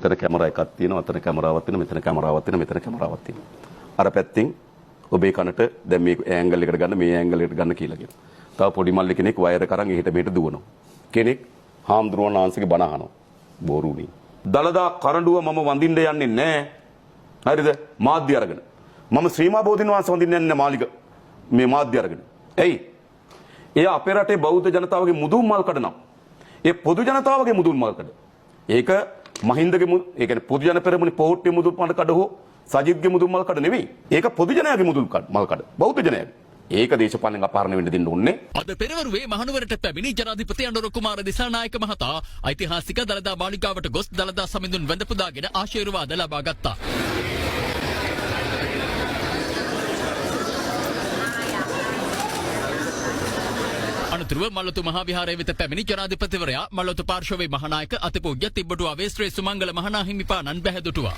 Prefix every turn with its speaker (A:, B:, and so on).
A: මෙතන කැමරා එකක් තියෙනවා, අතන කැමරාවක් තියෙනවා, මෙතන කැමරාවක් තියෙනවා, මෙතන කැමරාවක් තියෙනවා. අර පැත්තෙන් ඔබේ කනට දැන් මේ ඇන්ගල් එකට ගන්න, මේ ඇන්ගල් එකට ගන්න කියලා කියනවා. තව පොඩි මල්ලි කෙනෙක් වයර් එක අරන් එහෙට මෙහෙට දුවනවා. කෙනෙක් හාමුදුරුවෝ ආංශික බණ අහනවා. බෝරුණී. දලදා කරඬුව මම වඳින්න යන්නේ නැහැ. හරිද? මාධ්‍ය අරගෙන. මම ශ්‍රීමා බෝධින් වහන්සේ වඳින්න යන්නේ මාලිග මේ මාධ්‍ය අරගෙන. එයි. එයා අපේ රටේ බෞද්ධ ජනතාවගේ මුදුන් මල් කඩනවා. ඒ පොදු ජනතාවගේ මුදුන් මල් කඩ. ඒක මහින්දගේ ඒ කියන්නේ පොදු ජන පෙරමුණේ පොහොට්ටේ මුදුන් මල් කඩ හෝ සජිත්ගේ මුදුන් මල් කඩ නෙවෙයි. ඒක පොදු ජනයාගේ මුදුන් මල් කඩ. බෞද්ධ ජනයාගේ. ඒක දේශපාලන අපහරණ වෙන්න දෙන්න ඕනේ.
B: අද පෙරවරුවේ මහනුවරට පැමිණි ජනාධිපති අනුර කුමාර දිසානායක මහතා ඓතිහාසික දළදා මාලිගාවට ගොස් දළදා සමිඳුන් වැඳ පුදාගෙන ආශිර්වාද ලබා ගත්තා. අනතුරුව මල්ලතු මහා විහාරයේ වෙත පැමිණි ජනාධිපතිවරයා මල්ලතු පාර්ශවයේ මහානායක අතිපූජ්‍ය තිබ්බටුව ශ්‍රී සුමංගල මහා හිමිපාණන් බැහැ දුටුවා.